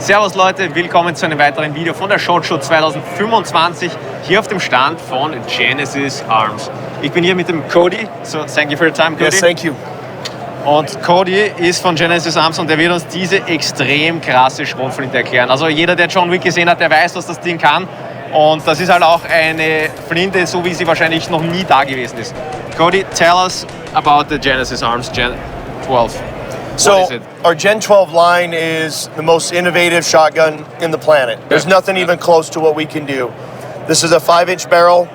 Servus Leute, willkommen zu einem weiteren Video von der SHOTSHOW 2025 hier auf dem Stand von Genesis Arms. Ich bin hier mit dem Cody, so thank you for your time, Cody. Yes, thank you. Und Cody ist von Genesis Arms und der wird uns diese extrem krasse Schrotflinte erklären. Also jeder, der John Wick gesehen hat, der weiß, was das Ding kann. Und das ist halt auch eine Flinte, so wie sie wahrscheinlich noch nie da gewesen ist. Cody, tell us about the Genesis Arms Gen12. So our Gen12 line is the most innovative shotgun in the planet. There's nothing even close to what we can do. This is a 5-inch barrel.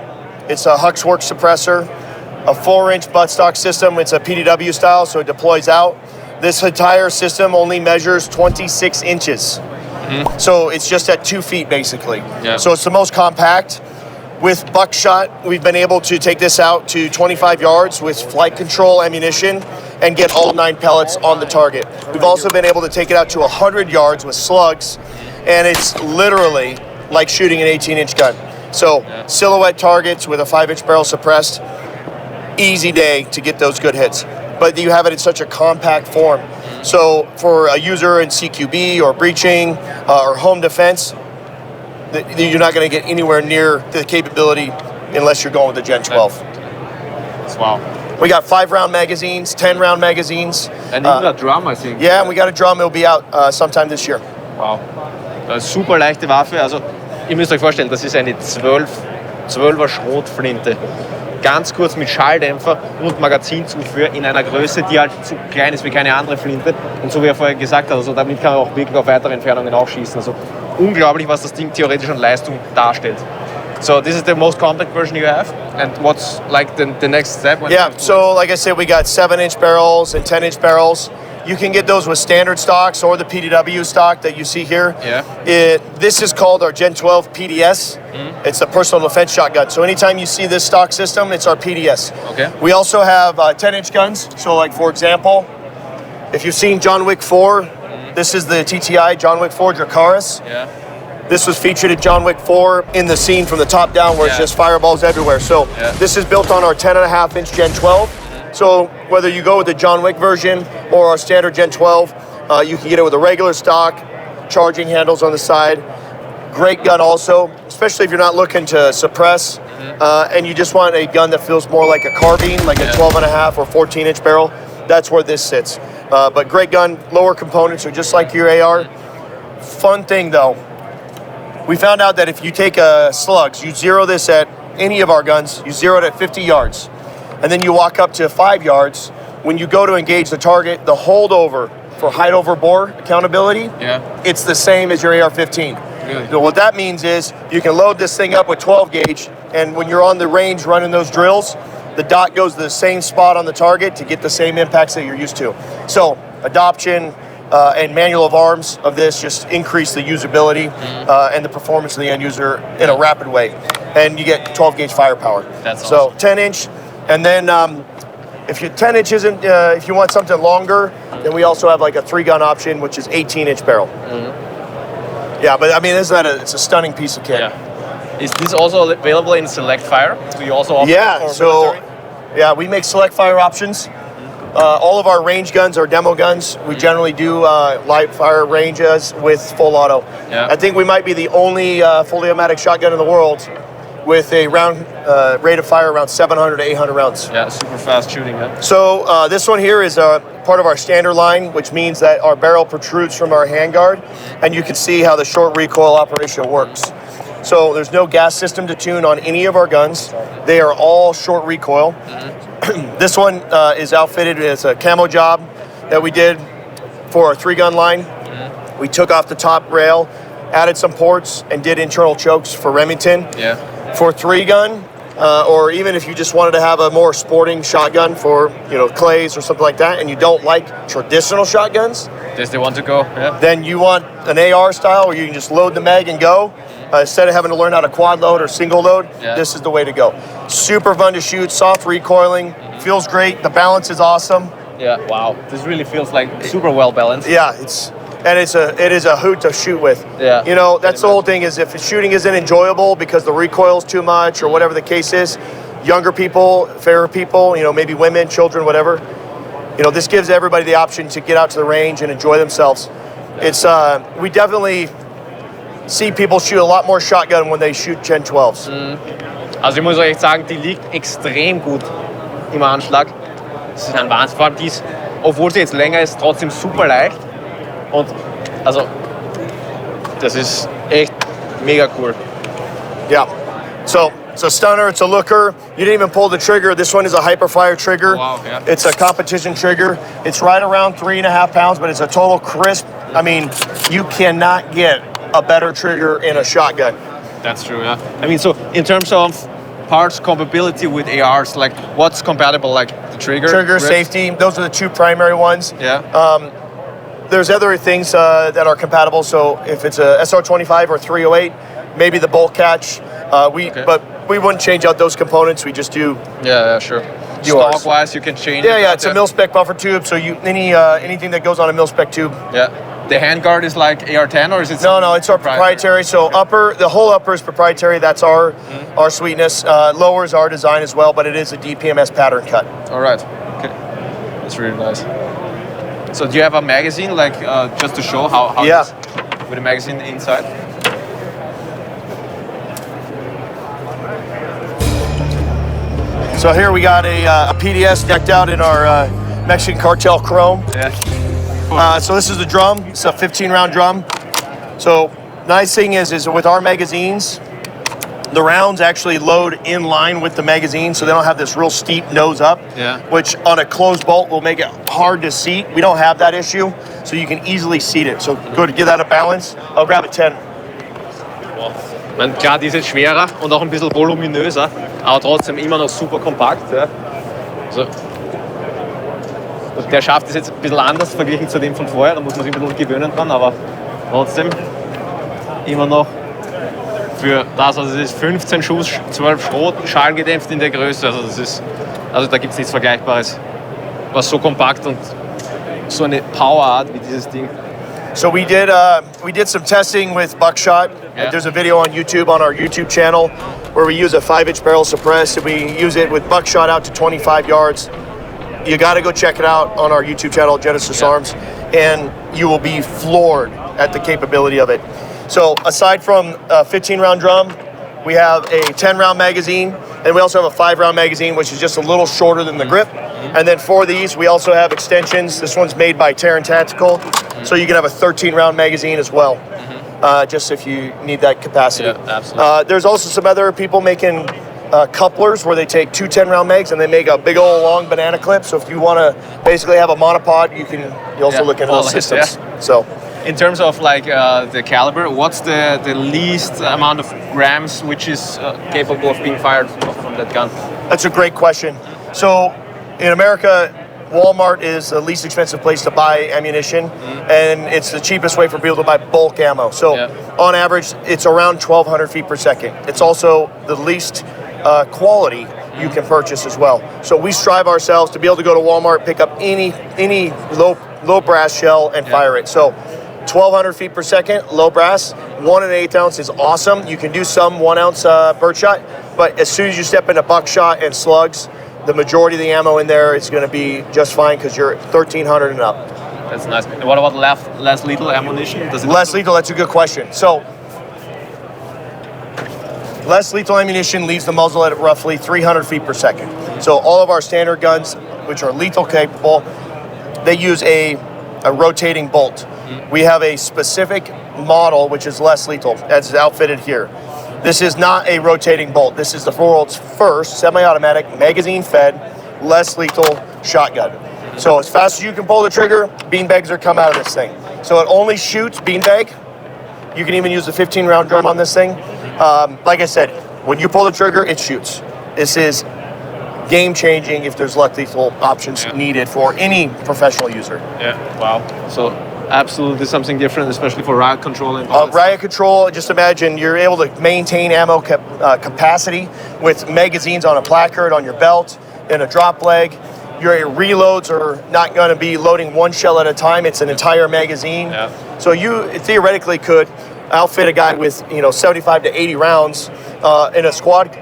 It's a Huxworks suppressor, a 4-inch buttstock system. It's a PDW style, so it deploys out. This entire system only measures 26 inches. Mm-hmm. So it's just at 2 feet basically. Yeah. So it's the most compact. With buckshot, we've been able to take this out to 25 yards with flight control ammunition and get all 9 pellets on the target. We've also been able to take it out to 100 yards with slugs, and it's literally like shooting an 18-inch gun. So silhouette targets with a 5-inch barrel suppressed, easy day to get those good hits. But you have it in such a compact form. So for a user in CQB or breaching or home defense, you're not going to get anywhere near the capability unless you're going with the Gen12. Wow. We got 5-round magazines, 10-round magazines. And even a drum, I think. Yeah, and we got a drum. It'll be out sometime this year. Wow. Super leichte Waffe. Also, ihr müsst euch vorstellen, das ist eine 12er Schrotflinte. Ganz kurz mit Schalldämpfer und Magazinzufuhr in einer Größe, die halt so klein ist wie keine andere Flinte. Und so wie er vorher gesagt hat, also damit kann man auch wirklich auf weitere Entfernungen auch schießen. Also unglaublich, was das Ding theoretisch an Leistung darstellt. So this is the most compact version you have, and what's like the next step? Yeah, so like I said, we got 7-inch barrels and 10-inch barrels. You can get those with standard stocks or the PDW stock that you see here. Yeah. This is called our Gen12 PDS. Mm-hmm. It's a personal defense shotgun. So anytime you see this stock system, it's our PDS. Okay. We also have 10-inch guns. So like for example, if you've seen John Wick 4, this is the TTI John Wick 4 Dracaris. Yeah. This was featured in John Wick 4 in the scene from the top down where it's just fireballs everywhere. So this is built on our 10.5-inch Gen12. So whether you go with the John Wick version or our standard Gen12, you can get it with a regular stock, charging handles on the side. Great gun also, especially if you're not looking to suppress and you just want a gun that feels more like a carbine, like a 12.5 or 14-inch barrel. That's where this sits. But great gun, lower components are just like your AR. Fun thing though, we found out that if you take slugs, you zero this at any of our guns, you zero it at 50 yards. And then you walk up to 5 yards. When you go to engage the target, the holdover for height over bore accountability, it's the same as your AR-15. Really? So what that means is you can load this thing up with 12 gauge, and when you're on the range running those drills, the dot goes to the same spot on the target to get the same impacts that you're used to. So adoption and manual of arms of this just increase the usability and the performance of the end user in a rapid way. And you get 12 gauge firepower. That's awesome. So 10-inch. And then if your 10-inch isn't, if you want something longer, then we also have like a 3-gun option, which is 18-inch barrel. Mm-hmm. Yeah, but I mean, it's a stunning piece of kit. Yeah. Is this also available in select fire? Do you also offer Yeah, we make select fire options. All of our range guns are demo guns. We generally do live fire ranges with full auto. Yeah. I think we might be the only fully automatic shotgun in the world with a round rate of fire around 700 to 800 rounds. Yeah, super fast shooting. Yeah. So this one here is part of our standard line, which means that our barrel protrudes from our handguard, and you can see how the short recoil operation works. So there's no gas system to tune on any of our guns. They are all short recoil. Mm-hmm. This one is outfitted as a camo job that we did for our 3-gun line. Mm-hmm. We took off the top rail, added some ports, and did internal chokes for Remington. Yeah. For 3-gun, or even if you just wanted to have a more sporting shotgun for, clays or something like that, and you don't like traditional shotguns, does they want to go? Yeah. Then you want an AR style where you can just load the mag and go. Instead of having to learn how to quad load or single load, this is the way to go. Super fun to shoot, soft recoiling, feels great. The balance is awesome. Yeah, wow. This really feels like super well balanced. Yeah, it is a hoot to shoot with. Yeah. That's the whole thing is if shooting isn't enjoyable because the recoil's too much or whatever the case is, younger people, fairer people, maybe women, children, whatever, this gives everybody the option to get out to the range and enjoy themselves. It's we definitely see people shoot a lot more shotgun when they shoot Gen12s. Also ich muss euch sagen, die liegt extrem gut im Anschlag. Das ist ein Wahnsinn. Vor allem die ist, obwohl sie jetzt länger ist, trotzdem super leicht. Und also, das ist echt mega cool. Yeah. So it's a stunner, it's a looker. You didn't even pull the trigger. This one is a hyperfire trigger. Wow, yeah. It's a competition trigger. It's right around 3.5 pounds, but it's a total crisp. I mean, you cannot get a better trigger in a shotgun. That's true, yeah. I mean, so in terms of parts compatibility with ARs, like what's compatible, like the trigger? Trigger, safety, those are the two primary ones. Yeah. There's other things that are compatible. So if it's a SR25 or 308, maybe the bolt catch. But we wouldn't change out those components. We just do. Yeah, sure. Stock-wise, you can change. Yeah, it's a mil-spec buffer tube. So anything that goes on a mil-spec tube. Yeah. The handguard is like AR10, or is it? No, it's our proprietary. So the whole upper is proprietary. That's our sweetness. Lower is our design as well, but it is a DPMS pattern cut. All right. Okay. That's really nice. So do you have a magazine, like just to show how yeah. This, with a magazine inside? So here we got a PDS decked out in our Mexican cartel chrome. Yeah. So this is the drum. It's a 15-round drum. So nice thing is with our magazines, the rounds actually load in line with the magazine, so they don't have this real steep nose up, which on a closed bolt will make it hard to seat. We don't have that issue, so you can easily seat it. So go to give that a balance. I'll grab a 10. Klar, die ist jetzt schwerer und auch ein bisschen voluminöser, aber trotzdem immer noch super kompakt. Ja. So. Der Schaft ist jetzt ein bisschen anders verglichen zu dem von vorher, da muss man sich ein bisschen gewöhnen dran, aber trotzdem immer noch für das, also es ist 15 Schuss, 12 Schrot, schallgedämpft in der Größe, also da gibt es nichts Vergleichbares, was so kompakt und so eine Power hat wie dieses Ding. So we did some testing with buckshot. Yeah. There's a video on YouTube, on our YouTube channel, where we use a 5-inch barrel suppressed, and we use it with buckshot out to 25 yards. You got to go check it out on our YouTube channel, Genesis Arms, and you will be floored at the capability of it. So aside from a 15-round drum, we have a 10-round magazine, and we also have a 5-round magazine, which is just a little shorter than the grip. And then for these, we also have extensions. This one's made by Terran Tactical, so you can have a 13-round magazine as well, just if you need that capacity. Yeah, absolutely. There's also some other people making couplers where they take two 10-round mags and they make a big old long banana clip. So if you want to basically have a monopod, you also look at those systems. Yeah. So, in terms of like the caliber, what's the least amount of grams which is capable of being fired from that gun? That's a great question. So in America, Walmart is the least expensive place to buy ammunition, and it's the cheapest way for people to buy bulk ammo. So on average, it's around 1,200 feet per second. It's also the least quality you can purchase as well. So we strive ourselves to be able to go to Walmart, pick up any low brass shell and fire it. So 1,200 feet per second, low brass, 1 1/8 ounce is awesome. You can do some 1 ounce birdshot, but as soon as you step into buckshot and slugs, the majority of the ammo in there is going to be just fine because you're 1,300 and up. That's nice. And what about less lethal ammunition? Less lethal, that's a good question. So, less lethal ammunition leaves the muzzle at roughly 300 feet per second. So all of our standard guns, which are lethal capable, they use a rotating bolt. We have a specific model which is less lethal, as is outfitted here. This is not a rotating bolt. This is the world's first semi-automatic, magazine-fed, less lethal shotgun. So as fast as you can pull the trigger, beanbags are come out of this thing. So it only shoots beanbag. You can even use the 15-round drum on this thing. Like I said, when you pull the trigger, it shoots. This is game-changing if there's less lethal options needed for any professional user. Yeah, wow. So absolutely something different, especially for riot control. And riot control, just imagine you're able to maintain ammo capacity with magazines on a placard, on your belt, in a drop leg. Your reloads are not going to be loading one shell at a time. It's an entire magazine. Yeah. So you theoretically could outfit a guy with 75 to 80 rounds in a squad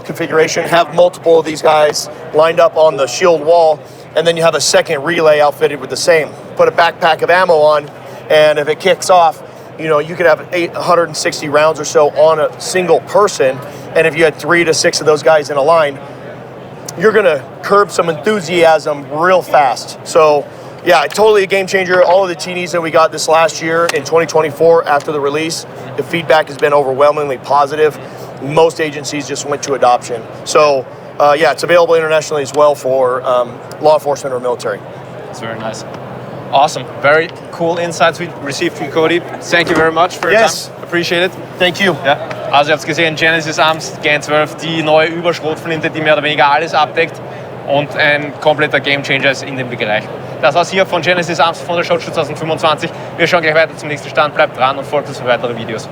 configuration, have multiple of these guys lined up on the shield wall, and then you have a second relay outfitted with the same. Put a backpack of ammo on, And if it kicks off, you know, you could have 860 rounds or so on a single person. And if you had 3 to 6 of those guys in a line, you're going to curb some enthusiasm real fast. So, yeah, totally a game changer. All of the TDs that we got this last year in 2024 after the release, the feedback has been overwhelmingly positive. Most agencies just went to adoption. So, yeah, it's available internationally as well for law enforcement or military. That's very nice. Awesome. Very cool insights we received from Cody. Thank you very much for your time. Appreciate it. Thank you. Ja, also ihr habt es gesehen, Genesis Arms, Gen12, die neue Überschrotflinte, die mehr oder weniger alles abdeckt und ein kompletter Gamechanger ist in dem Bereich. Das war's hier von Genesis Arms von der SHOTSHOW 2025. Wir schauen gleich weiter zum nächsten Stand. Bleibt dran und folgt uns für weitere Videos.